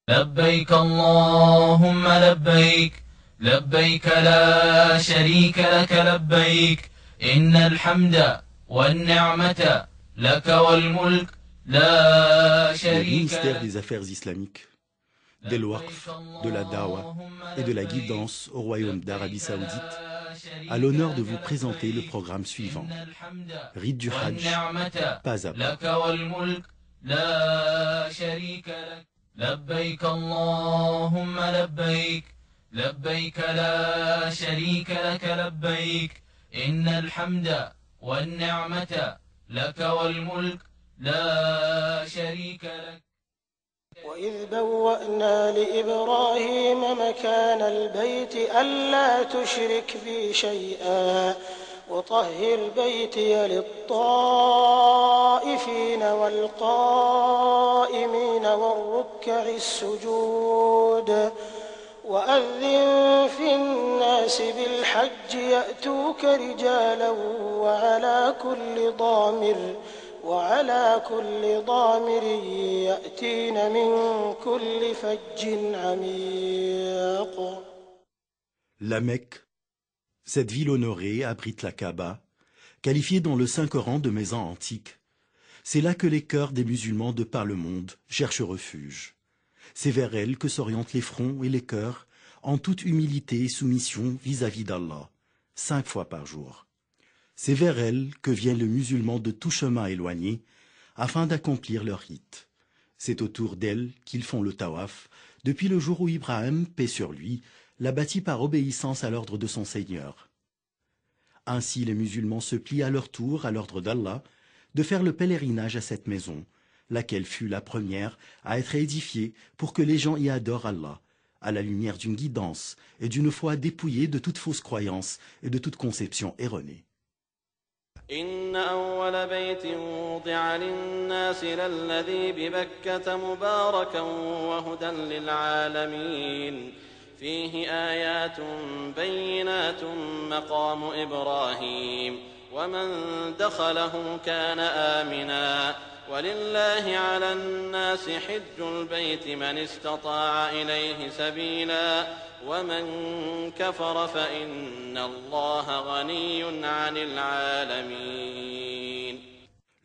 لبيك اللهم لبيك لبيك لا شريك لك لبيك إن الحمد والنعمة لك والملك لا Le شريك ministère لك. des Affaires islamiques, des Waqf, de la Dawa et de la guidance au Royaume d'Arabie Saoudite a l'honneur de vous présenter le programme suivant. Rite du Hajj, pas à pas. لبيك اللهم لبيك لبيك لا شريك لك لبيك إن الحمد والنعمة لك والملك لا شريك لك. وإذ بوأنا لإبراهيم مكان البيت ألا تشرك بي شيئا وطهر بيتي للطائفين والقائمين والركع السجود وأذن في الناس بالحج يأتوك رجالا وعلى كل ضامر يأتين من كل فج عميق. La Mecque, cette ville honorée, abrite la Kaaba, qualifiée dans le Saint-Coran de maison antique. C'est là que les cœurs des musulmans de par le monde cherchent refuge. C'est vers elle que s'orientent les fronts et les cœurs en toute humilité et soumission vis-à-vis d'Allah, 5 fois par jour. C'est vers elle que viennent les musulmans de tout chemin éloigné afin d'accomplir leur rite. C'est autour d'elle qu'ils font le tawaf depuis le jour où Ibrahim, paix sur lui, l'a bâti par obéissance à l'ordre de son Seigneur. Ainsi les musulmans se plient à leur tour à l'ordre d'Allah de faire le pèlerinage à cette maison, laquelle fut la première à être édifiée pour que les gens y adorent Allah, à la lumière d'une guidance et d'une foi dépouillée de toute fausse croyance et de toute conception erronée. إن أول بيت وضع للناس للذي ببكة مباركا وهدى للعالمين فيه آيات بينات مقام إبراهيم ومن دخله كان آمنا ولله على الناس حج البيت من استطاع إليه سبيلا ومن كفر فإن الله غني عن العالمين.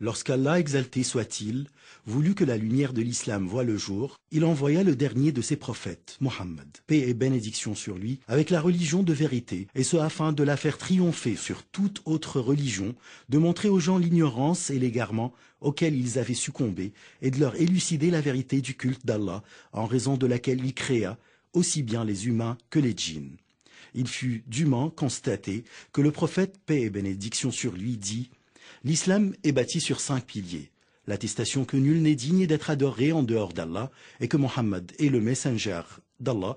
Lorsqu'Allah, exalté soit-il, voulut que la lumière de l'islam voie le jour, il envoya le dernier de ses prophètes, Mohammed, paix et bénédiction sur lui, avec la religion de vérité, et ce afin de la faire triompher sur toute autre religion, de montrer aux gens l'ignorance et l'égarement auxquels ils avaient succombé, et de leur élucider la vérité du culte d'Allah, en raison de laquelle il créa aussi bien les humains que les djinns. Il fut dûment constaté que le prophète, paix et bénédiction sur lui, dit « L'islam est bâti sur 5 piliers. L'attestation que nul n'est digne d'être adoré en dehors d'Allah et que Mohammed est le messenger d'Allah,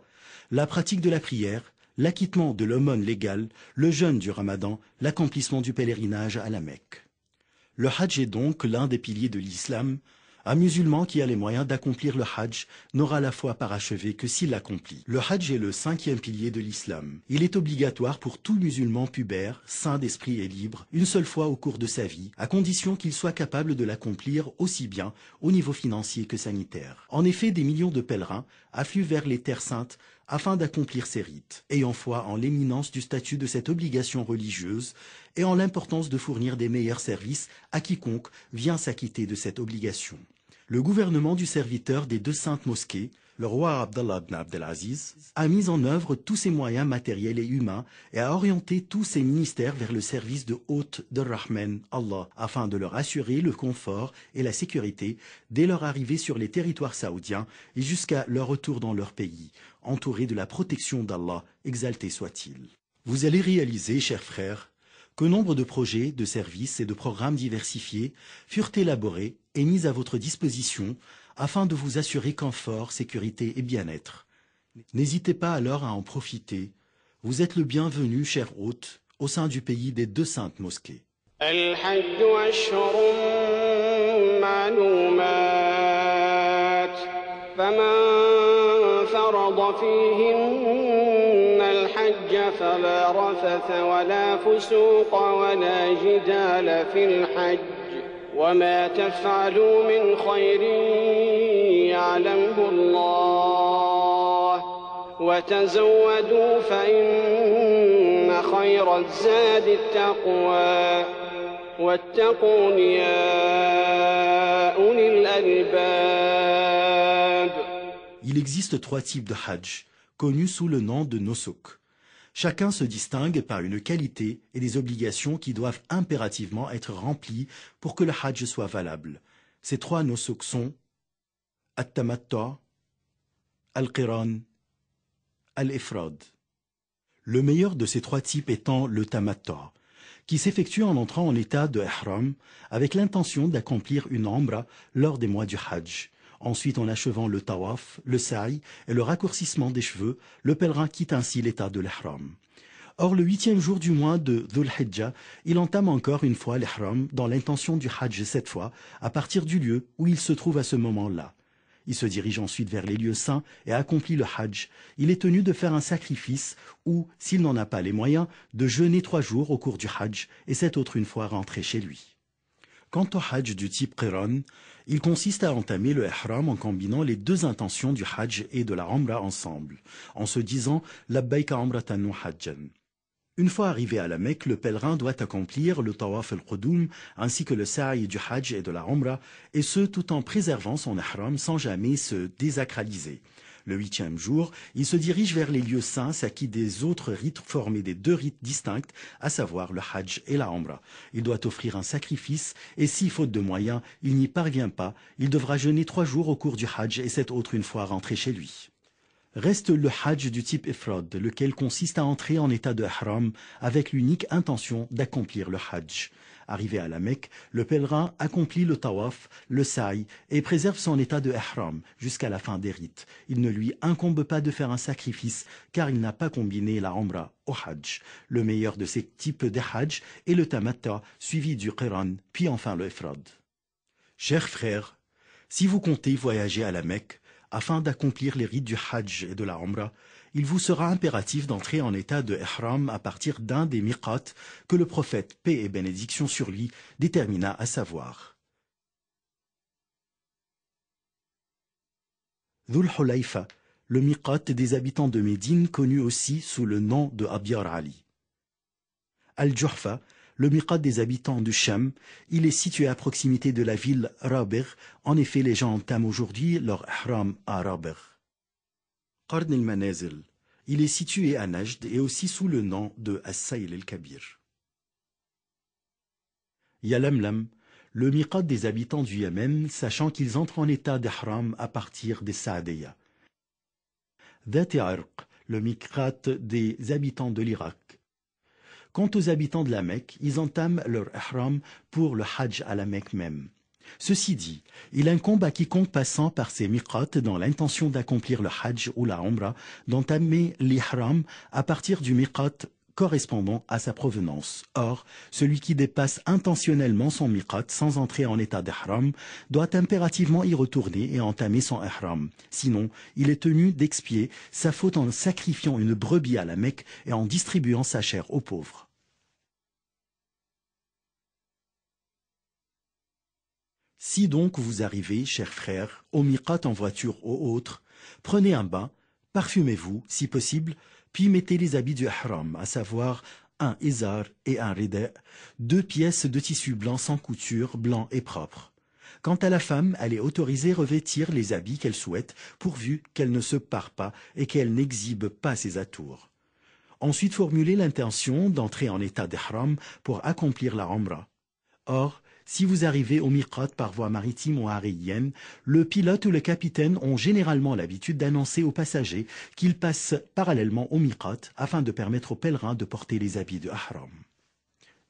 la pratique de la prière, l'acquittement de l'aumône légale, le jeûne du ramadan, l'accomplissement du pèlerinage à la Mecque. Le hajj est donc l'un des piliers de l'islam. Un musulman qui a les moyens d'accomplir le hajj n'aura la foi parachevée que s'il l'accomplit. Le hajj est le 5e pilier de l'islam. Il est obligatoire pour tout musulman pubère, sain d'esprit et libre, une seule fois au cours de sa vie, à condition qu'il soit capable de l'accomplir aussi bien au niveau financier que sanitaire. En effet, des millions de pèlerins affluent vers les terres saintes afin d'accomplir ces rites, ayant foi en l'éminence du statut de cette obligation religieuse et en l'importance de fournir des meilleurs services à quiconque vient s'acquitter de cette obligation. Le gouvernement du serviteur des 2 saintes mosquées, le roi Abdallah ibn Abdelaziz, a mis en œuvre tous ses moyens matériels et humains et a orienté tous ses ministères vers le service de hôte de Rahman, Allah, afin de leur assurer le confort et la sécurité dès leur arrivée sur les territoires saoudiens et jusqu'à leur retour dans leur pays, entourés de la protection d'Allah, exalté soit-il. Vous allez réaliser, chers frères, que nombre de projets, de services et de programmes diversifiés furent élaborés et mis à votre disposition afin de vous assurer confort, sécurité et bien-être. N'hésitez pas alors à en profiter. Vous êtes le bienvenu, cher hôte, au sein du pays des 2 saintes mosquées. فلا رفث ولا فسوق ولا جدال في الحج وما تفعلوا من خير يعلمه الله وتزودوا فإن خير الزاد التقوى واتقون يا أولي الألباب. Il existe 3 types de hajj, connus sous le nom de nusuk. Chacun se distingue par une qualité et des obligations qui doivent impérativement être remplies pour que le hajj soit valable. Ces 3 nusuk sont at-tamattu', al-qiran, al-ifrad. Le meilleur de ces 3 types étant le tamattu', qui s'effectue en entrant en état de ihram avec l'intention d'accomplir une umra lors des mois du hajj. Ensuite, en achevant le tawaf, le sa'i et le raccourcissement des cheveux, le pèlerin quitte ainsi l'état de l'ihram. Or, le 8e jour du mois de Dhul Hijjah, il entame encore une fois l'ihram dans l'intention du hajj cette fois, à partir du lieu où il se trouve à ce moment-là. Il se dirige ensuite vers les lieux saints et accomplit le hajj. Il est tenu de faire un sacrifice ou, s'il n'en a pas les moyens, de jeûner 3 jours au cours du hajj et cette autre une fois rentré chez lui. Quant au hajj du type qiran, il consiste à entamer le ihram en combinant les 2 intentions du hajj et de la umra ensemble, en se disant « labbayka umratan wa hajjan ». Une fois arrivé à la Mecque, le pèlerin doit accomplir le tawaf al-qudum ainsi que le sa'i du hajj et de la umra, et ce tout en préservant son ihram sans jamais se désacraliser. Le 8e jour, il se dirige vers les lieux saints s'acquit des autres rites formés des 2 rites distincts, à savoir le hajj et la umra. Il doit offrir un sacrifice et si, faute de moyens, il n'y parvient pas, il devra jeûner 3 jours au cours du hajj et cette autre une fois rentré chez lui. Reste le hajj du type ifrad, lequel consiste à entrer en état de ihram avec l'unique intention d'accomplir le hajj. Arrivé à la Mecque, le pèlerin accomplit le tawaf, le sa'i et préserve son état de ihram jusqu'à la fin des rites. Il ne lui incombe pas de faire un sacrifice car il n'a pas combiné la umra au hajj. Le meilleur de ces types de hajj est le tamattu' suivi du qiran, puis enfin le ifrad. Chers frères, si vous comptez voyager à la Mecque, afin d'accomplir les rites du hajj et de la umra, il vous sera impératif d'entrer en état de ihram à partir d'un des miqat que le prophète, paix et bénédiction sur lui, détermina à savoir. Dhul Hulayfa, le miqat des habitants de Médine connu aussi sous le nom de Abyar Ali. Al-Juhfa, le miqat des habitants du Sham, il est situé à proximité de la ville Rabigh. En effet, les gens entament aujourd'hui leur ihram à Rabigh. Qarn al-Manazil, il est situé à Najd et aussi sous le nom de As-Sayl al-Kabir. Yalamlam, le miqat des habitants du Yémen, sachant qu'ils entrent en état d'ihram à partir des Saadiyya. Dhat Irq, le miqat des habitants de l'Irak. Quant aux habitants de la Mecque, ils entament leur ihram pour le hajj à la Mecque même. Ceci dit, il incombe à quiconque passant par ces miqats dans l'intention d'accomplir le hajj ou la umra d'entamer l'ihram à partir du miqat correspondant à sa provenance. Or, celui qui dépasse intentionnellement son miqat sans entrer en état d'ihram doit impérativement y retourner et entamer son ihram. Sinon, il est tenu d'expier sa faute en sacrifiant une brebis à la Mecque et en distribuant sa chair aux pauvres. Si donc vous arrivez, chers frères, au miqat en voiture ou autre, prenez un bain, parfumez-vous, si possible, puis mettez les habits du ihram, à savoir un izar et un rida', 2 pièces de tissu blanc sans couture, blanc et propre. Quant à la femme, elle est autorisée à revêtir les habits qu'elle souhaite, pourvu qu'elle ne se pare pas et qu'elle n'exhibe pas ses atours. Ensuite, formulez l'intention d'entrer en état d'ihram pour accomplir la umra. Or, si vous arrivez au miqat par voie maritime ou aérienne, le pilote ou le capitaine ont généralement l'habitude d'annoncer aux passagers qu'ils passent parallèlement au miqat afin de permettre aux pèlerins de porter les habits de ihram.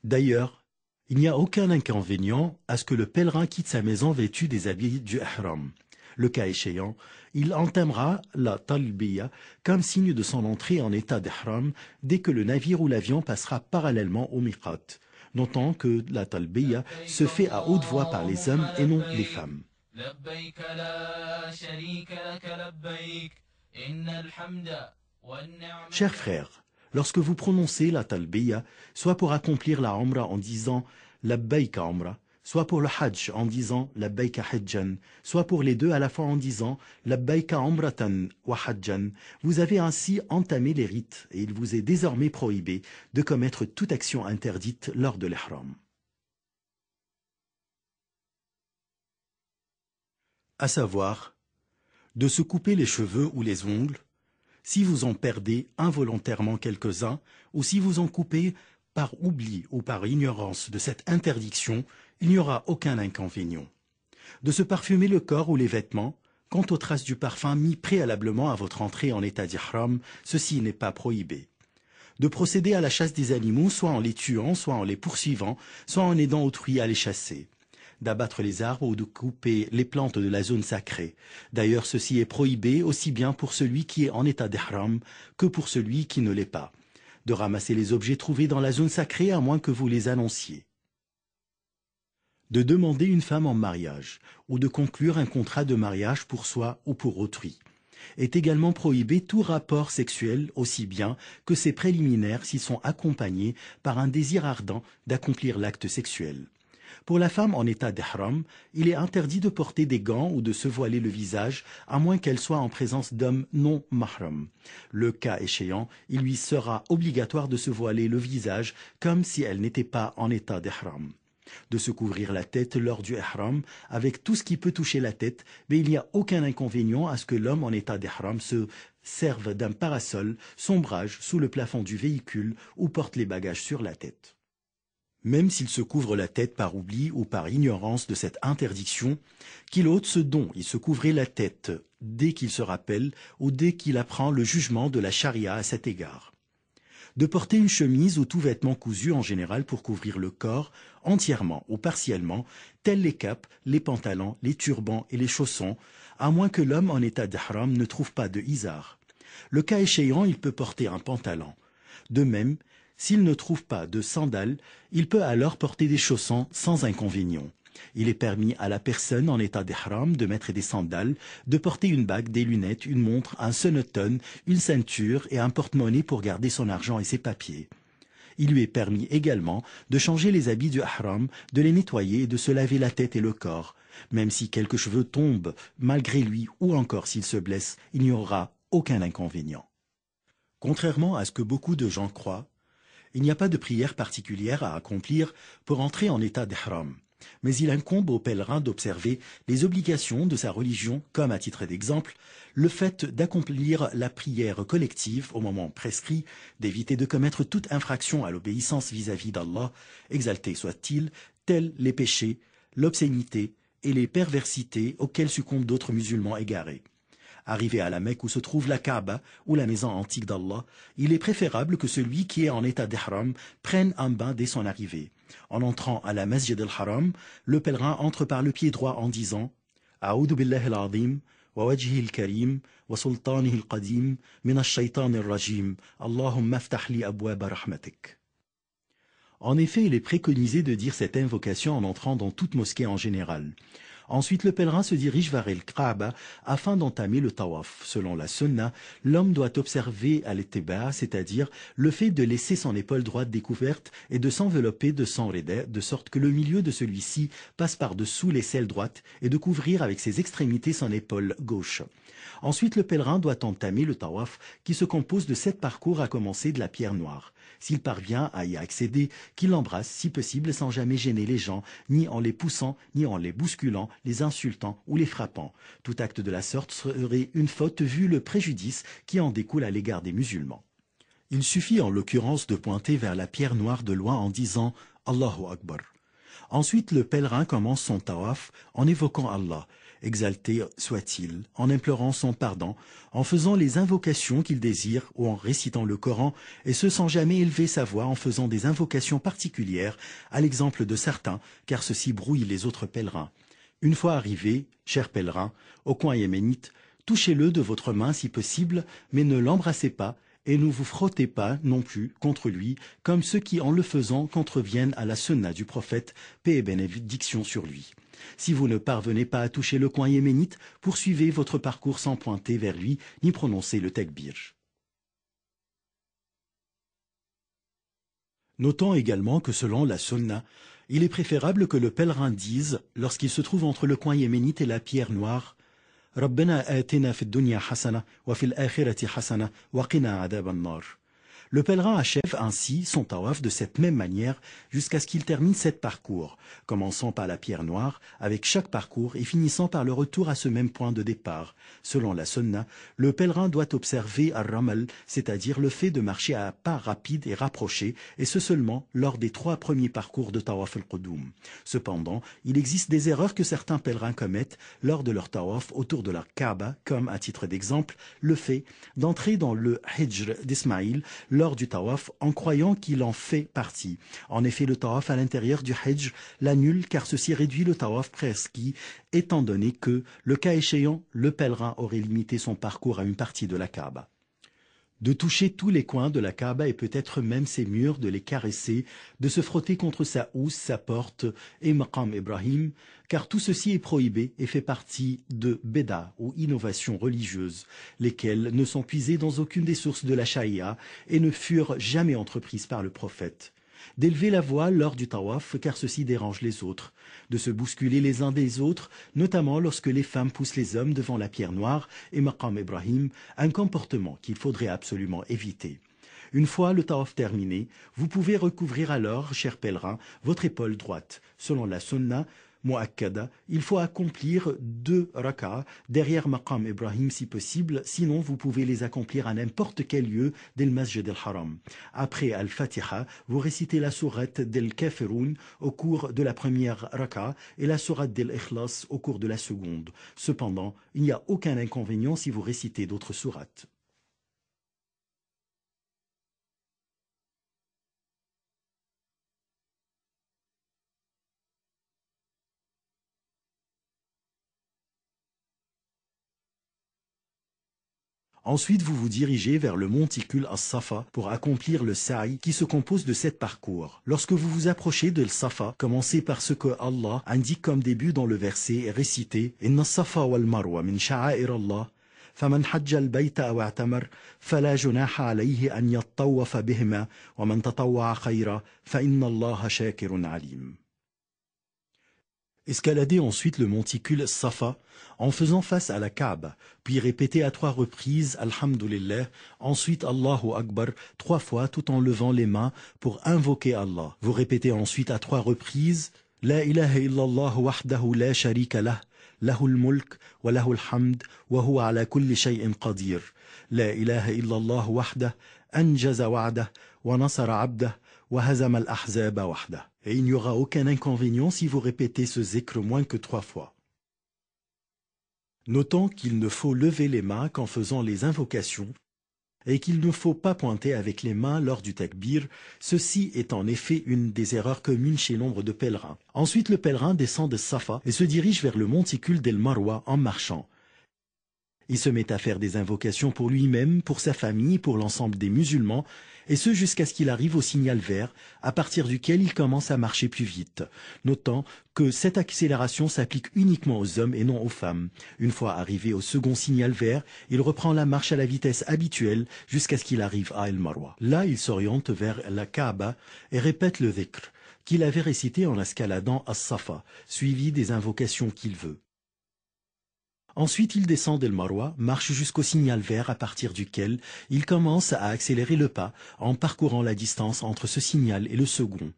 D'ailleurs, il n'y a aucun inconvénient à ce que le pèlerin quitte sa maison vêtu des habits du ihram. Le cas échéant, il entamera la talbiya comme signe de son entrée en état d'ihram dès que le navire ou l'avion passera parallèlement au miqat. Notons que la talbiya se fait à haute voix par les hommes et non les femmes. Chers frères, lorsque vous prononcez la talbiya, soit pour accomplir la umra en disant labbayka umra, soit pour le hajj en disant labbaika hajjan, soit pour les deux à la fois en disant labbaika umratan wa hajjan. Vous avez ainsi entamé les rites et il vous est désormais prohibé de commettre toute action interdite lors de l'ihram. À savoir, de se couper les cheveux ou les ongles, si vous en perdez involontairement quelques-uns, ou si vous en coupez par oubli ou par ignorance de cette interdiction, il n'y aura aucun inconvénient. De se parfumer le corps ou les vêtements, quant aux traces du parfum mis préalablement à votre entrée en état d'ihram, ceci n'est pas prohibé. De procéder à la chasse des animaux, soit en les tuant, soit en les poursuivant, soit en aidant autrui à les chasser. D'abattre les arbres ou de couper les plantes de la zone sacrée. D'ailleurs, ceci est prohibé aussi bien pour celui qui est en état d'ihram que pour celui qui ne l'est pas. De ramasser les objets trouvés dans la zone sacrée à moins que vous les annonciez. De demander une femme en mariage ou de conclure un contrat de mariage pour soi ou pour autrui. Est également prohibé tout rapport sexuel aussi bien que ses préliminaires s'ils sont accompagnés par un désir ardent d'accomplir l'acte sexuel. Pour la femme en état d'ihram, il est interdit de porter des gants ou de se voiler le visage, à moins qu'elle soit en présence d'hommes non mahram. Le cas échéant, il lui sera obligatoire de se voiler le visage comme si elle n'était pas en état d'ihram. De se couvrir la tête lors du ihram avec tout ce qui peut toucher la tête, mais il n'y a aucun inconvénient à ce que l'homme en état d'ihram se serve d'un parasol, sombrage sous le plafond du véhicule ou porte les bagages sur la tête. Même s'il se couvre la tête par oubli ou par ignorance de cette interdiction, qu'il ôte ce dont il se couvrait la tête dès qu'il se rappelle ou dès qu'il apprend le jugement de la charia à cet égard. De porter une chemise ou tout vêtement cousu en général pour couvrir le corps, entièrement ou partiellement, tels les capes, les pantalons, les turbans et les chaussons, à moins que l'homme en état d'ihram ne trouve pas de izar. Le cas échéant, il peut porter un pantalon. De même, s'il ne trouve pas de sandales, il peut alors porter des chaussons sans inconvénient. Il est permis à la personne en état d'ihram de mettre des sandales, de porter une bague, des lunettes, une montre, un sonotone, une ceinture et un porte-monnaie pour garder son argent et ses papiers. Il lui est permis également de changer les habits du ihram, de les nettoyer et de se laver la tête et le corps. Même si quelques cheveux tombent malgré lui ou encore s'il se blesse, il n'y aura aucun inconvénient. Contrairement à ce que beaucoup de gens croient, il n'y a pas de prière particulière à accomplir pour entrer en état d'ihram, mais il incombe au pèlerin d'observer les obligations de sa religion, comme à titre d'exemple, le fait d'accomplir la prière collective au moment prescrit, d'éviter de commettre toute infraction à l'obéissance vis-à-vis d'Allah, exalté soit-il, tels les péchés, l'obscénité et les perversités auxquelles succombent d'autres musulmans égarés. Arrivé à la Mecque où se trouve la Kaaba ou la maison antique d'Allah, il est préférable que celui qui est en état d'ihram prenne un bain dès son arrivée. En entrant à la Masjid al-Haram, le pèlerin entre par le pied droit en disant « A'udhu billahi al-azim, wa wajhihi al-karim, wa sultanihi al-qadim, min ash-shaytan al-rajim, Allahumma aftah li abwaba rahmatik » En effet, il est préconisé de dire cette invocation en entrant dans toute mosquée en général. Ensuite, le pèlerin se dirige vers el-Kaaba afin d'entamer le tawaf. Selon la sunna, l'homme doit observer al-ittiba, c'est-à-dire le fait de laisser son épaule droite découverte et de s'envelopper de son rida, de sorte que le milieu de celui-ci passe par-dessous l'aisselle droite et de couvrir avec ses extrémités son épaule gauche. Ensuite, le pèlerin doit entamer le tawaf qui se compose de 7 parcours à commencer de la pierre noire. S'il parvient à y accéder, qu'il l'embrasse si possible sans jamais gêner les gens, ni en les poussant, ni en les bousculant, les insultant ou les frappant. Tout acte de la sorte serait une faute vu le préjudice qui en découle à l'égard des musulmans. Il suffit en l'occurrence de pointer vers la pierre noire de loin en disant « Allahu Akbar ». Ensuite, le pèlerin commence son tawaf en évoquant Allah, exalté soit-il, en implorant son pardon, en faisant les invocations qu'il désire ou en récitant le Coran, et ce sans jamais élever sa voix en faisant des invocations particulières, à l'exemple de certains, car ceci brouille les autres pèlerins. Une fois arrivé, cher pèlerin, au coin yéménite, touchez-le de votre main si possible, mais ne l'embrassez pas, et ne vous frottez pas non plus contre lui, comme ceux qui en le faisant contreviennent à la sunna du prophète, paix et bénédiction sur lui. Si vous ne parvenez pas à toucher le coin yéménite, poursuivez votre parcours sans pointer vers lui ni prononcer le takbir. Notons également que selon la sunna, Il est préférable que le pèlerin dise, lorsqu'il se trouve entre le coin yéménite et la pierre noire, « Rabbana atina fid dunya hasana wa fil akhirati hasana wa qina adhab an-nar » Le pèlerin achève ainsi son tawaf de cette même manière jusqu'à ce qu'il termine 7 parcours, commençant par la pierre noire avec chaque parcours et finissant par le retour à ce même point de départ. Selon la sunna, le pèlerin doit observer ar-ramal, c'est-à-dire le fait de marcher à pas rapides et rapprochés, et ce seulement lors des 3 premiers parcours de tawaf al-qudum. Cependant, il existe des erreurs que certains pèlerins commettent lors de leur tawaf autour de la Kaaba, comme à titre d'exemple, le fait d'entrer dans le hijr d'Ismaïl lors du tawaf en croyant qu'il en fait partie. En effet, le tawaf à l'intérieur du hajj l'annule car ceci réduit le tawaf prescrit, étant donné que, le cas échéant, le pèlerin aurait limité son parcours à une partie de la Kaaba. De toucher tous les coins de la Kaaba et peut-être même ses murs, de les caresser, de se frotter contre sa housse, sa porte et Maqam Ibrahim, car tout ceci est prohibé et fait partie de Beda ou innovations religieuses, lesquelles ne sont puisées dans aucune des sources de la Sharia et ne furent jamais entreprises par le prophète. D'élever la voix lors du tawaf car ceci dérange les autres, de se bousculer les uns des autres, notamment lorsque les femmes poussent les hommes devant la pierre noire et Maqam Ibrahim, un comportement qu'il faudrait absolument éviter. Une fois le tawaf terminé, vous pouvez recouvrir alors, chers pèlerins, votre épaule droite. Selon la sunna mu'akkada, il faut accomplir 2 rak'ah derrière Maqam Ibrahim si possible, sinon vous pouvez les accomplir à n'importe quel lieu del Masjid al-Haram. Après Al-Fatiha, vous récitez la sourate del Kafirun au cours de la première rak'ah et la sourate del Ikhlas au cours de la seconde. Cependant, il n'y a aucun inconvénient si vous récitez d'autres sourates. Ensuite, vous vous dirigez vers le monticule As-Safa pour accomplir le sa'i qui se compose de 7 parcours. Lorsque vous vous approchez de Safa, commencez par ce que Allah indique comme début dans le verset et récitez « Inna as-safa wal marwa min sha'air Allah, faman hajja al-bayta aw i'tamar, fala junaha alayhi an yattawafa bihima, wa man tatawwa'a khayra, fa inna Allaha shakirun alim » Escaladez ensuite le monticule Safa en faisant face à la Kaaba, puis répétez à 3 reprises Alhamdulillah, ensuite Allahu Akbar 3 fois tout en levant les mains pour invoquer Allah. Vous répétez ensuite à 3 reprises La ilaha illallah wahdahu la sharika lah, lahul mulk wa lahul hamd wa huwa ala kulli shay'in qadir. La ilaha illallah wahdah anjaza wa'dah wa nasara 'abdah wa hazama al-ahzaba wahdah. Et il n'y aura aucun inconvénient si vous répétez ce zikr moins que 3 fois. Notons qu'il ne faut lever les mains qu'en faisant les invocations et qu'il ne faut pas pointer avec les mains lors du takbir, ceci est en effet une des erreurs communes chez nombre de pèlerins. Ensuite, le pèlerin descend de Safa et se dirige vers le monticule d'El Marwa en marchant. Il se met à faire des invocations pour lui-même, pour sa famille, pour l'ensemble des musulmans, et ce jusqu'à ce qu'il arrive au signal vert, à partir duquel il commence à marcher plus vite, notant que cette accélération s'applique uniquement aux hommes et non aux femmes. Une fois arrivé au second signal vert, il reprend la marche à la vitesse habituelle jusqu'à ce qu'il arrive à El Marwa. Là, il s'oriente vers la Kaaba et répète le dhikr qu'il avait récité en escaladant à Safa, suivi des invocations qu'il veut. Ensuite, il descend d'El Marwa, marche jusqu'au signal vert à partir duquel il commence à accélérer le pas en parcourant la distance entre ce signal et le second.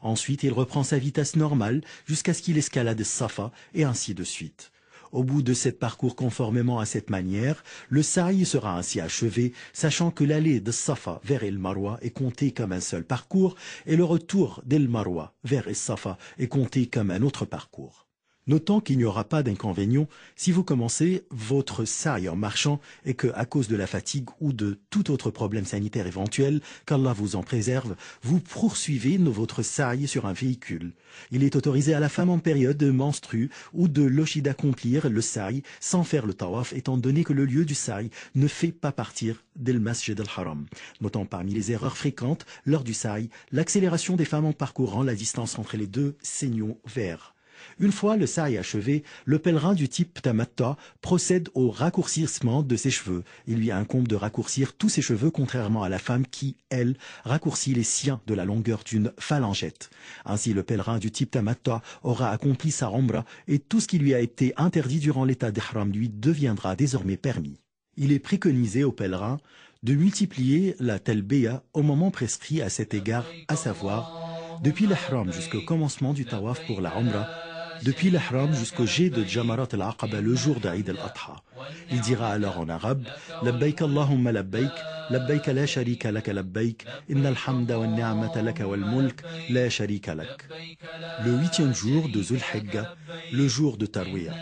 Ensuite, il reprend sa vitesse normale jusqu'à ce qu'il escalade Safa et ainsi de suite. Au bout de 7 parcours conformément à cette manière, le sa'i sera ainsi achevé, sachant que l'allée de Safa vers El Marwa est comptée comme un seul parcours et le retour d'El Marwa vers El Safa est compté comme un autre parcours. Notons qu'il n'y aura pas d'inconvénient si vous commencez votre sa'i en marchant et que, à cause de la fatigue ou de tout autre problème sanitaire éventuel, qu'Allah vous en préserve, vous poursuivez votre sa'i sur un véhicule. Il est autorisé à la femme en période de menstrue ou de lochi d'accomplir le sa'i sans faire le tawaf, étant donné que le lieu du sa'i ne fait pas partir d'El Masjid al-Haram. Notons parmi les erreurs fréquentes lors du sa'i l'accélération des femmes en parcourant la distance entre les 2 signaux verts. Une fois le sa'i achevé, le pèlerin du type tamatta procède au raccourcissement de ses cheveux. Il lui incombe de raccourcir tous ses cheveux, contrairement à la femme qui, elle, raccourcit les siens de la longueur d'une phalangette. Ainsi, le pèlerin du type tamatta aura accompli sa umrah et tout ce qui lui a été interdit durant l'état d'ihram lui deviendra désormais permis. Il est préconisé aux pèlerins de multiplier la talbiya au moment prescrit à cet égard, à savoir depuis l'ihram jusqu'au commencement du tawaf pour la umrah, depuis l'ihram jusqu'au jet de Jamarat al-Aqaba le jour d'Aïd al-Adha. Il dira alors en arabe « Labbaik Allahumma labbaik, labbaik la sharika laka labbaik, innal hamda wa ni'mata laka wal mulk, la sharika lak ». Le 8e jour de Zulhijja, le jour de Tarwiyah.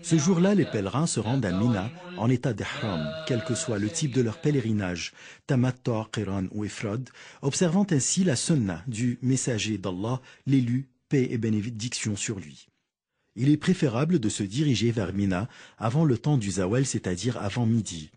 Ce jour-là, les pèlerins se rendent à Mina en état d'ihram, quel que soit le type de leur pèlerinage, tamattu', qiran ou ifrad, observant ainsi la sunna du messager d'Allah, l'élu, paix et bénédiction sur lui. Il est préférable de se diriger vers Mina avant le temps du zawal, c'est-à-dire avant midi.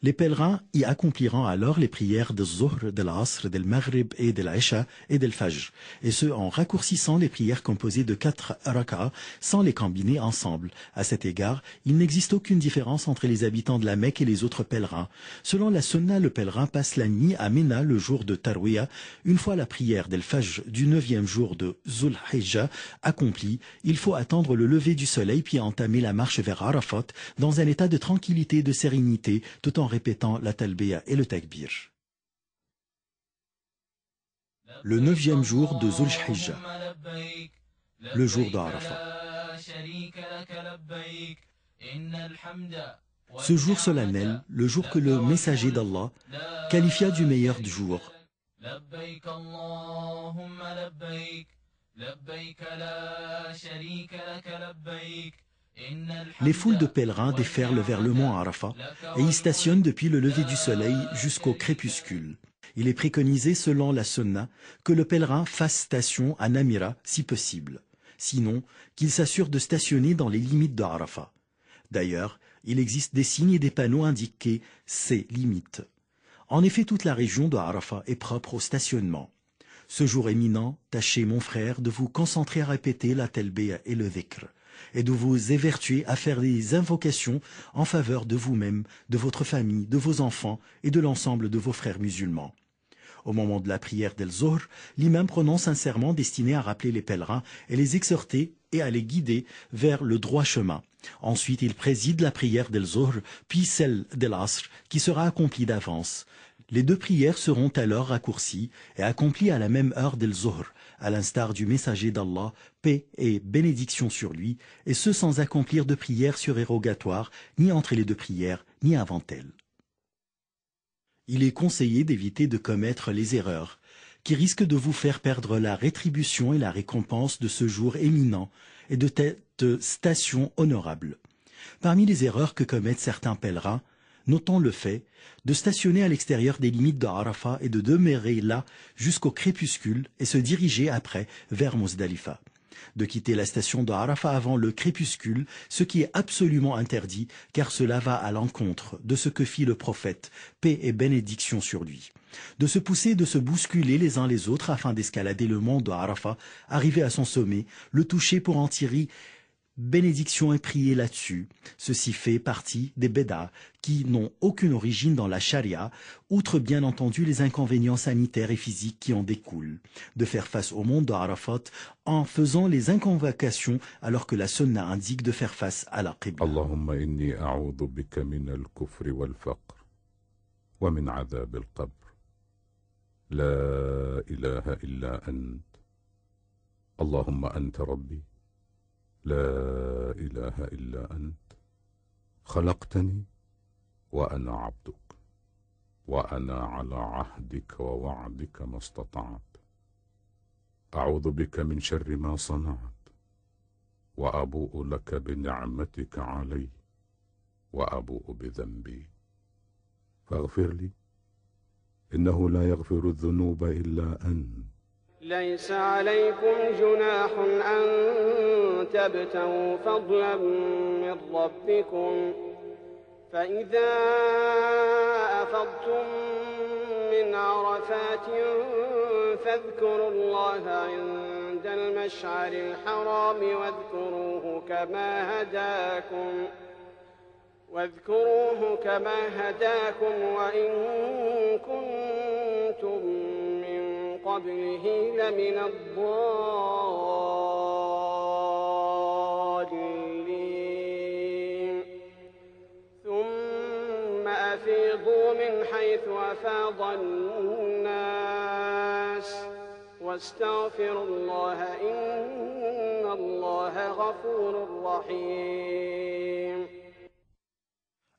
Les pèlerins y accompliront alors les prières de Zuhr, de l'Asr, de l'Maghrib et de l'Isha et de l'Fajr, et ce en raccourcissant les prières composées de 4 rak'ah sans les combiner ensemble. À cet égard, il n'existe aucune différence entre les habitants de la Mecque et les autres pèlerins. Selon la sunna, le pèlerin passe la nuit à Mina le jour de Tarwiyah. Une fois la prière d'El-Fajr du 9e jour de Zulhijja accomplie, il faut attendre le lever du soleil puis entamer la marche vers Arafat dans un état de tranquillité et de sérénité, tout en répétant la talbiya et le takbir. Le 9e jour de Zulhijja, le jour d'Arafat. Ce jour solennel, le jour que le messager d'Allah qualifia du meilleur du jour. Les foules de pèlerins déferlent vers le mont Arafat et y stationnent depuis le lever du soleil jusqu'au crépuscule. Il est préconisé, selon la sunna, que le pèlerin fasse station à Namira si possible. Sinon, qu'il s'assure de stationner dans les limites de Arafat. D'ailleurs, il existe des signes et des panneaux indiqués ces limites. En effet, toute la région de Arafat est propre au stationnement. Ce jour éminent, tâchez, mon frère, de vous concentrer à répéter la talbiya et le dhikr, et de vous évertuer à faire des invocations en faveur de vous-même, de votre famille, de vos enfants et de l'ensemble de vos frères musulmans. Au moment de la prière d'El-Zohr, l'imam prononce un serment destiné à rappeler les pèlerins et les exhorter et à les guider vers le droit chemin. Ensuite, il préside la prière d'El-Zohr, puis celle d'El-Asr, qui sera accomplie d'avance. Les deux prières seront alors raccourcies et accomplies à la même heure d'El-Zohr, à l'instar du messager d'Allah, paix et bénédiction sur lui, et ce sans accomplir de prière surérogatoire, ni entre les deux prières, ni avant elles. Il est conseillé d'éviter de commettre les erreurs, qui risquent de vous faire perdre la rétribution et la récompense de ce jour éminent et de cette station honorable. Parmi les erreurs que commettent certains pèlerins, notons le fait de stationner à l'extérieur des limites de Arafat et de demeurer là jusqu'au crépuscule et se diriger après vers Muzdalifa. De quitter la station de Arafat avant le crépuscule, ce qui est absolument interdit, car cela va à l'encontre de ce que fit le prophète, paix et bénédiction sur lui. De se pousser et de se bousculer les uns les autres afin d'escalader le mont de Arafat, arriver à son sommet, le toucher pour en tirer bénédiction et prier là-dessus. Ceci fait partie des bédas qui n'ont aucune origine dans la charia, outre bien entendu les inconvénients sanitaires et physiques qui en découlent. De faire face au monde d'Arafat en faisant les inconvocations alors que la sunna indique de faire face à la qibla. Allahumma inni a'udhu bika min al-kufri wal-faqr wa min adhab al-qabr. La ilaha illa ant. Allahumma anta rabbi. لا إله إلا أنت خلقتني وأنا عبدك وأنا على عهدك ووعدك ما استطعت أعوذ بك من شر ما صنعت وأبوء لك بنعمتك علي وأبوء بذنبي فاغفر لي إنه لا يغفر الذنوب إلا أنت ليس عليكم جناح أن تبتغوا فضلا من ربكم فإذا أفضتم من عرفات فاذكروا الله عند المشعر الحرام واذكروه كما هداكم وإن كنتم من قبله لمن الضالين ثم أفيضوا من حيث أفاض الناس واستغفروا الله إن الله غفور رحيم.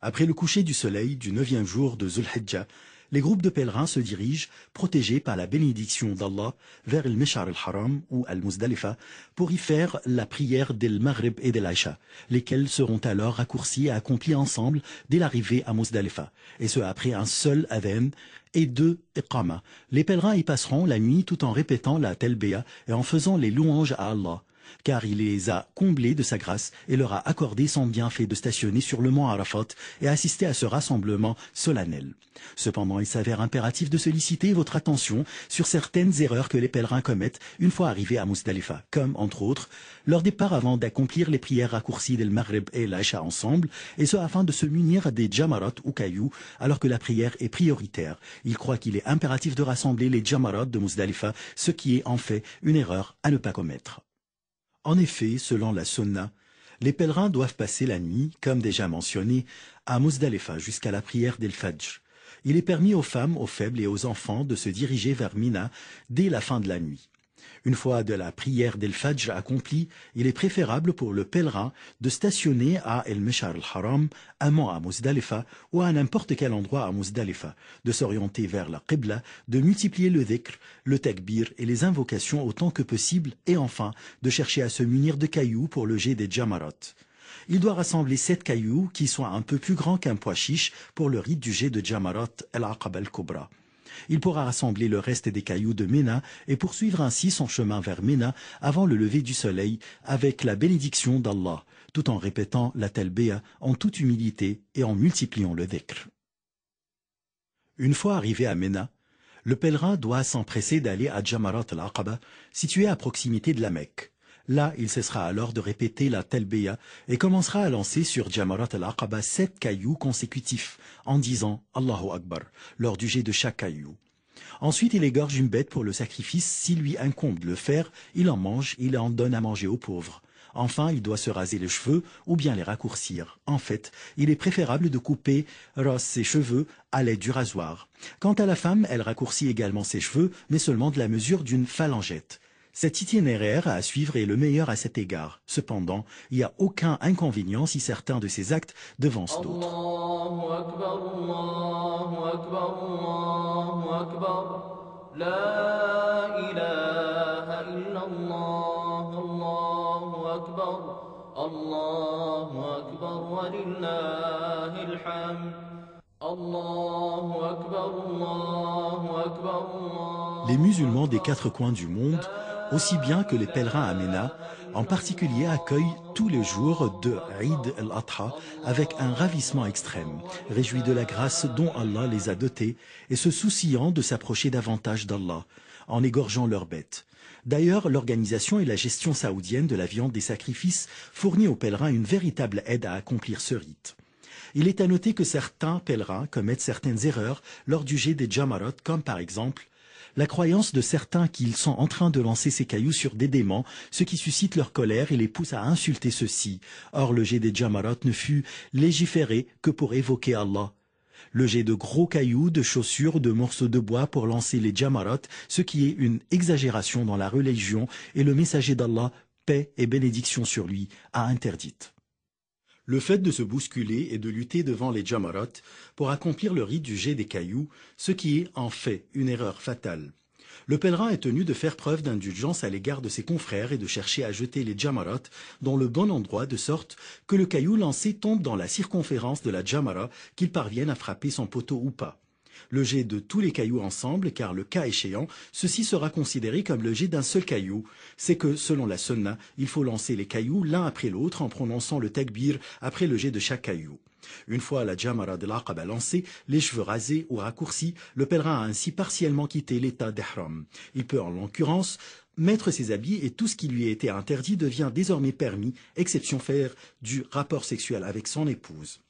Après le coucher du soleil du 9e jour de Zulhijjah, les groupes de pèlerins se dirigent, protégés par la bénédiction d'Allah, vers le Mesh'ar al-Haram ou al-Muzdalifa pour y faire la prière del Maghrib et de l'Aïcha, lesquelles seront alors raccourcies et accomplies ensemble dès l'arrivée à Muzdalifa, et ce après un seul adhan et 2 iqama. Les pèlerins y passeront la nuit tout en répétant la talbiya et en faisant les louanges à Allah, car il les a comblés de sa grâce et leur a accordé son bienfait de stationner sur le mont Arafat et assister à ce rassemblement solennel. Cependant, il s'avère impératif de solliciter votre attention sur certaines erreurs que les pèlerins commettent une fois arrivés à Muzdalifa, comme, entre autres, leur départ avant d'accomplir les prières raccourcies del Maghrib et l'Aïcha ensemble, et ce afin de se munir des jamarot ou cailloux, alors que la prière est prioritaire. Il croit qu'il est impératif de rassembler les jamarot de Muzdalifa, ce qui est en fait une erreur à ne pas commettre. En effet, selon la sunna, les pèlerins doivent passer la nuit, comme déjà mentionné, à Muzdalifa jusqu'à la prière d'El Fajr. Il est permis aux femmes, aux faibles et aux enfants de se diriger vers Mina dès la fin de la nuit. Une fois de la prière d'El Fajr accomplie, il est préférable pour le pèlerin de stationner à El Mesh'ar al-Haram, amont à Muzdalifa ou à n'importe quel endroit à Muzdalifa, de s'orienter vers la Qibla, de multiplier le dhikr, le takbir et les invocations autant que possible et enfin de chercher à se munir de cailloux pour le jet des jamarot. Il doit rassembler 7 cailloux qui soient un peu plus grands qu'un pois chiche pour le rite du jet de jamarot al-Aqaba al-Kubra. Il pourra rassembler le reste des cailloux de Ména et poursuivre ainsi son chemin vers Ména avant le lever du soleil avec la bénédiction d'Allah, tout en répétant la talbiya en toute humilité et en multipliant le dhikr. Une fois arrivé à Ména, le pèlerin doit s'empresser d'aller à Jamarat al-Aqaba, situé à proximité de la Mecque. Là, il cessera alors de répéter la talbiya et commencera à lancer sur Jamarat al-Aqaba 7 cailloux consécutifs en disant Allahu Akbar lors du jet de chaque caillou. Ensuite, il égorge une bête pour le sacrifice. S'il lui incombe de le faire, il en mange et il en donne à manger aux pauvres. Enfin, il doit se raser les cheveux ou bien les raccourcir. En fait, il est préférable de couper ses cheveux à l'aide du rasoir. Quant à la femme, elle raccourcit également ses cheveux, mais seulement de la mesure d'une phalangette. Cet itinéraire à suivre est le meilleur à cet égard. Cependant, il n'y a aucun inconvénient si certains de ces actes devancent d'autres. Allahu Akbar, Allahu Akbar, Allahu Akbar. La ilaha illallah, Allahu Akbar. Allahu Akbar wa lillahil hamd. Allahu Akbar, Allahu Akbar, Allahu. Les musulmans des 4 coins du monde, aussi bien que les pèlerins à Ména, en particulier accueillent tous les jours de Eid al-Adha avec un ravissement extrême, réjouis de la grâce dont Allah les a dotés et se souciant de s'approcher davantage d'Allah, en égorgeant leurs bêtes. D'ailleurs, l'organisation et la gestion saoudienne de la viande des sacrifices fournit aux pèlerins une véritable aide à accomplir ce rite. Il est à noter que certains pèlerins commettent certaines erreurs lors du jet des jamarot, comme par exemple la croyance de certains qu'ils sont en train de lancer ces cailloux sur des démons, ce qui suscite leur colère et les pousse à insulter ceux-ci. Or, le jet des jamarot ne fut légiféré que pour évoquer Allah. Le jet de gros cailloux, de chaussures, de morceaux de bois pour lancer les jamarot, ce qui est une exagération dans la religion, et le messager d'Allah, paix et bénédiction sur lui, a interdite. Le fait de se bousculer et de lutter devant les jamarot pour accomplir le rite du jet des cailloux, ce qui est en fait une erreur fatale. Le pèlerin est tenu de faire preuve d'indulgence à l'égard de ses confrères et de chercher à jeter les jamarot dans le bon endroit de sorte que le caillou lancé tombe dans la circonférence de la jamara, qu'il parvienne à frapper son poteau ou pas. Le jet de tous les cailloux ensemble, car le cas échéant, ceci sera considéré comme le jet d'un seul caillou. C'est que, selon la sunna, il faut lancer les cailloux l'un après l'autre en prononçant le takbir après le jet de chaque caillou. Une fois la jamara de l'Aqaba lancée, les cheveux rasés ou raccourcis, le pèlerin a ainsi partiellement quitté l'état d'ihram. Il peut en l'occurrence mettre ses habits et tout ce qui lui était interdit devient désormais permis, exception faire du rapport sexuel avec son épouse.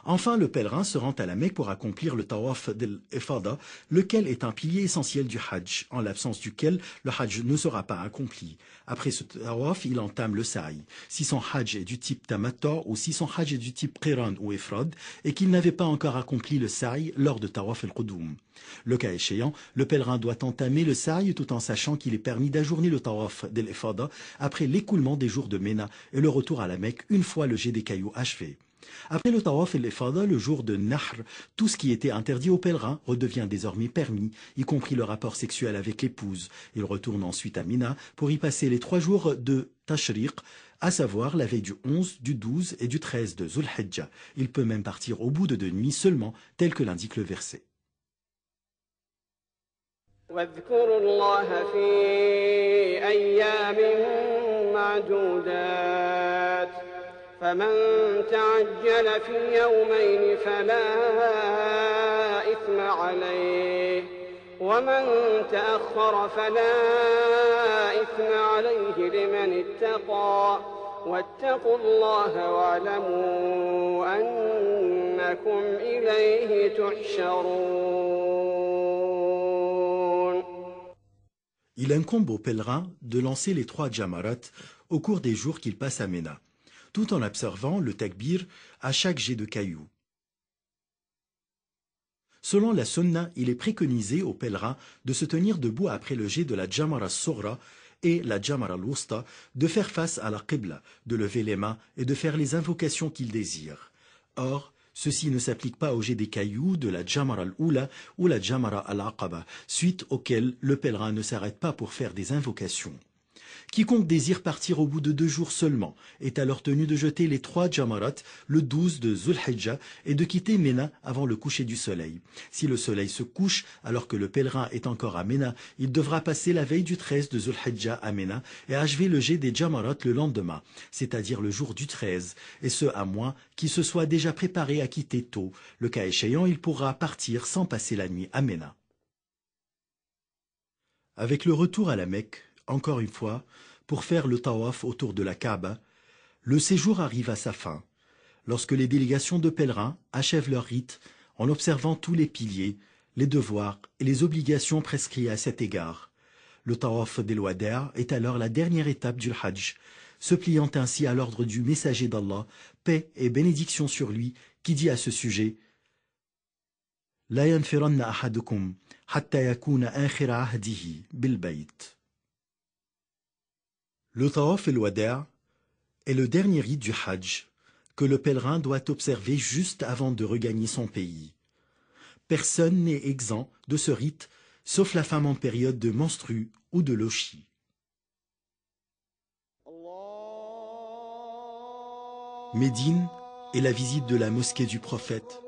Enfin, le pèlerin se rend à la Mecque pour accomplir le tawaf del-Ifada, lequel est un pilier essentiel du Hajj, en l'absence duquel le Hajj ne sera pas accompli. Après ce tawaf, il entame le sa'i. Si son Hajj est du type tamattu ou si son Hajj est du type qiran ou ifrad, et qu'il n'avait pas encore accompli le sa'i lors de tawaf el-Qudum. Le cas échéant, le pèlerin doit entamer le sa'i tout en sachant qu'il est permis d'ajourner le tawaf del-Ifada après l'écoulement des jours de Ména et le retour à la Mecque une fois le jet des cailloux achevé. Après le tawaf et l'ifada, le jour de Nahr, tout ce qui était interdit aux pèlerins redevient désormais permis, y compris le rapport sexuel avec l'épouse. Il retourne ensuite à Mina pour y passer les 3 jours de Tashriq, à savoir la veille du 11, du 12 et du 13 de Zulhijjah. Il peut même partir au bout de 2 nuits seulement, tel que l'indique le verset. فمن تعجل في يومين فلا إثم عليه ومن تأخر فلا إثم عليه لمن اتقى واتقوا الله واعلموا أنكم إليه تحشرون. Il incombe aux pèlerins de lancer les 3 jamarat au cours des jours qu'ils passent à Ména, tout en observant le takbir à chaque jet de cailloux. Selon la sunna, il est préconisé aux pèlerins de se tenir debout après le jet de la jamara soghra et la jamara al-wusta, de faire face à la qibla, de lever les mains et de faire les invocations qu'ils désirent. Or, ceci ne s'applique pas au jet des cailloux de la jamara al-oula ou la jamara al-aqaba, suite auquel le pèlerin ne s'arrête pas pour faire des invocations. Quiconque désire partir au bout de 2 jours seulement est alors tenu de jeter les 3 jamarat le 12 de Zulhijjah et de quitter Ména avant le coucher du soleil. Si le soleil se couche alors que le pèlerin est encore à Ména, il devra passer la veille du 13 de Zulhijjah à Ména et achever le jet des jamarat le lendemain, c'est-à-dire le jour du 13, et ce à moins qu'il se soit déjà préparé à quitter tôt. Le cas échéant, il pourra partir sans passer la nuit à Ména. Avec le retour à la Mecque, encore une fois, pour faire le tawaf autour de la Kaaba, le séjour arrive à sa fin, lorsque les délégations de pèlerins achèvent leur rite en observant tous les piliers, les devoirs et les obligations prescrits à cet égard. Le tawaf del wada' est alors la dernière étape du Hajj, se pliant ainsi à l'ordre du messager d'Allah, paix et bénédiction sur lui, qui dit à ce sujet « La yanfiranna ahadukum hatta yakuna akhira ahdihi bil bayt » Le tawaf el-wada' est le dernier rite du Hajj que le pèlerin doit observer juste avant de regagner son pays. Personne n'est exempt de ce rite, sauf la femme en période de menstrue ou de lochi. Médine et la visite de la mosquée du prophète.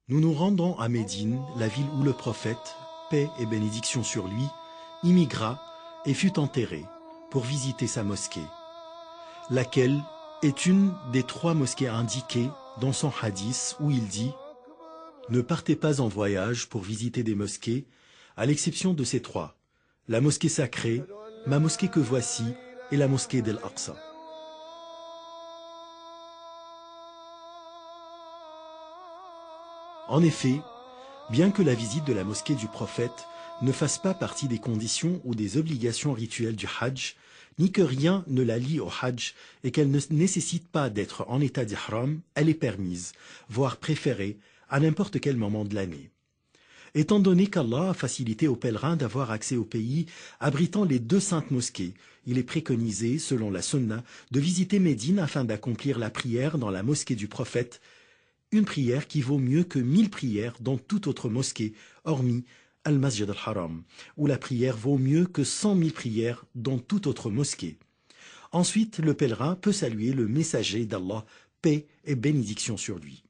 Nous nous rendons à Médine, la ville où le prophète, paix et bénédiction sur lui, immigra et fut enterré pour visiter sa mosquée, laquelle est une des 3 mosquées indiquées dans son hadith où il dit « Ne partez pas en voyage pour visiter des mosquées, à l'exception de ces 3, la mosquée sacrée, ma mosquée que voici et la mosquée d'Al-Aqsa. » En effet, bien que la visite de la mosquée du prophète ne fasse pas partie des conditions ou des obligations rituelles du Hajj, ni que rien ne la lie au Hajj et qu'elle ne nécessite pas d'être en état d'ihram, elle est permise, voire préférée, à n'importe quel moment de l'année. Étant donné qu'Allah a facilité aux pèlerins d'avoir accès au pays abritant les 2 saintes mosquées, il est préconisé, selon la sunna, de visiter Médine afin d'accomplir la prière dans la mosquée du prophète, une prière qui vaut mieux que 1000 prières dans toute autre mosquée, hormis Al-Masjid al-Haram, où la prière vaut mieux que 100 000 prières dans toute autre mosquée. Ensuite, le pèlerin peut saluer le messager d'Allah, paix et bénédiction sur lui.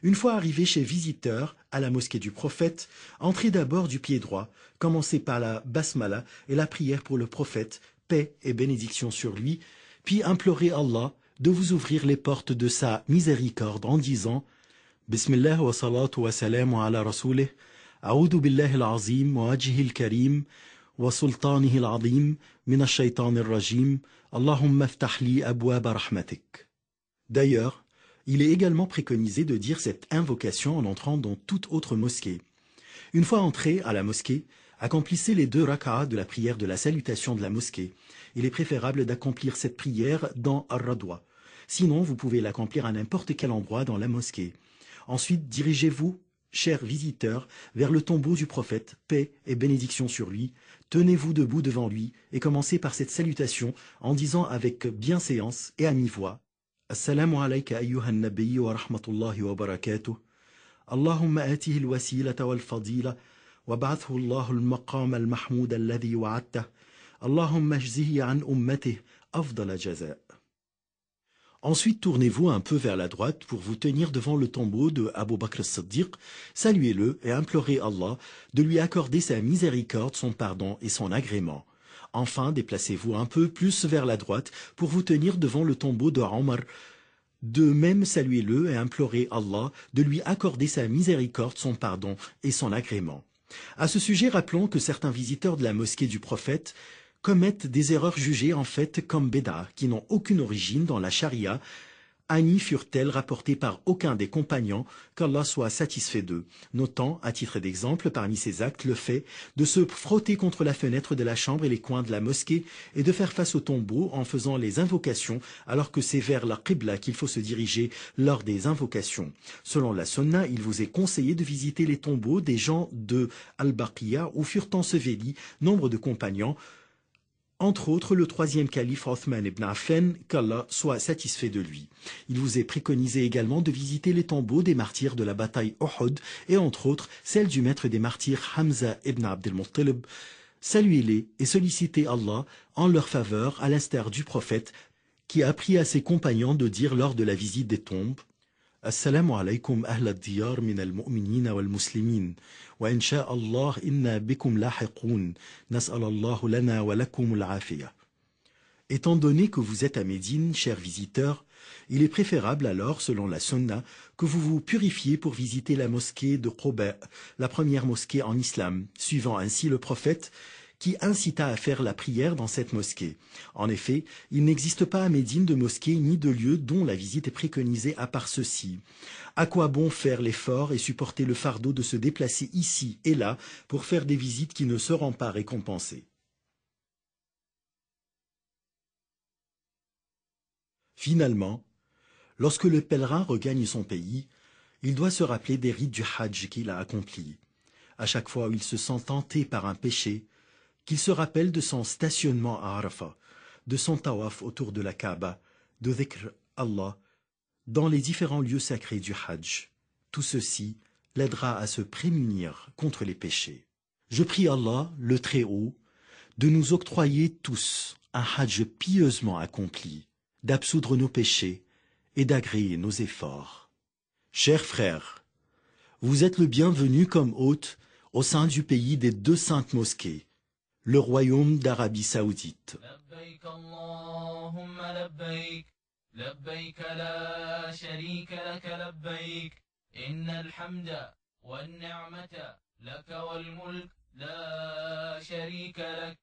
Une fois arrivé chez visiteur à la mosquée du prophète, entrez d'abord du pied droit, commencez par la basmala et la prière pour le prophète, paix et bénédiction sur lui, puis implorez Allah de vous ouvrir les portes de sa miséricorde en disant « بسم الله والصلاة والسلام على رسوله أعوذ بالله العظيم ووجهه الكريم وسلطانه العظيم من الشيطان الرجيم اللهم افتح لي أبواب رحمتك. D'ailleurs, il est également préconisé de dire cette invocation en entrant dans toute autre mosquée. Une fois entré à la mosquée, accomplissez les 2 rak'ahs de la prière de la salutation de la mosquée. Il est préférable d'accomplir cette prière dans Ar-Radwa. Sinon, vous pouvez l'accomplir à n'importe quel endroit dans la mosquée. Ensuite, dirigez-vous, chers visiteurs, vers le tombeau du prophète, paix et bénédiction sur lui. Tenez-vous debout devant lui et commencez par cette salutation en disant avec bienséance et à mi-voix Assalamu alayka ayyuhan nabiyyu wa rahmatullahi wa barakatuh. Allahumma atihi al-wasilata wal-fadila wa ba'athu Allahu al-maqam al-mahmoud alladhi wa'adtah. Allahumma ajzihi an ummatihi afdala jaza'. Ensuite, tournez-vous un peu vers la droite pour vous tenir devant le tombeau de Abu Bakr as-Siddiq, saluez-le et implorez Allah de lui accorder sa miséricorde, son pardon et son agrément. Enfin, déplacez-vous un peu plus vers la droite pour vous tenir devant le tombeau de Omar. De même, saluez-le et implorez Allah de lui accorder sa miséricorde, son pardon et son agrément. À ce sujet, rappelons que certains visiteurs de la mosquée du prophète commettent des erreurs jugées en fait comme béda, qui n'ont aucune origine dans la charia, ni furent-elles rapportées par aucun des compagnons, qu'Allah soit satisfait d'eux, notant, à titre d'exemple, parmi ces actes, le fait de se frotter contre la fenêtre de la chambre et les coins de la mosquée et de faire face au tombeau en faisant les invocations, alors que c'est vers la qibla qu'il faut se diriger lors des invocations. Selon la sunna, il vous est conseillé de visiter les tombeaux des gens de Al-Baqiya où furent ensevelis nombre de compagnons, entre autres le 3e calife Othman ibn Affan, qu'Allah soit satisfait de lui. Il vous est préconisé également de visiter les tombeaux des martyrs de la bataille Uhud et entre autres celle du maître des martyrs Hamza ibn Abd al-Muttalib. Saluez-les et sollicitez Allah en leur faveur à l'instar du prophète qui a appris à ses compagnons de dire lors de la visite des tombes Assalamu alaykum ahla ad-diyar min al-mu'minina wal-muslimin wa insha Allah inna bikum lahiqun nas'al Allah lana wa lakum al-afiyah. Étant donné que vous êtes à Médine, chers visiteurs, il est préférable alors, selon la sunna, que vous vous purifiez pour visiter la mosquée de Quba, la première mosquée en islam, suivant ainsi le prophète qui incita à faire la prière dans cette mosquée. En effet, il n'existe pas à Médine de mosquée ni de lieu dont la visite est préconisée à part ceci. À quoi bon faire l'effort et supporter le fardeau de se déplacer ici et là pour faire des visites qui ne seront pas récompensées? Finalement, lorsque le pèlerin regagne son pays, il doit se rappeler des rites du Hajj qu'il a accomplis. À chaque fois où il se sent tenté par un péché, qu'il se rappelle de son stationnement à Arafat, de son tawaf autour de la Kaaba, de dhikr Allah, dans les différents lieux sacrés du Hajj. Tout ceci l'aidera à se prémunir contre les péchés. Je prie Allah, le Très-Haut, de nous octroyer tous un Hajj pieusement accompli, d'absoudre nos péchés et d'agréer nos efforts. Chers frères, vous êtes le bienvenu comme hôte au sein du pays des 2 saintes mosquées, le royaume d'Arabie Saoudite. لبيك اللهم لبيك لبيك لا شريك لك لبيك إن الحمد والنعمة لك والملك لا شريك لك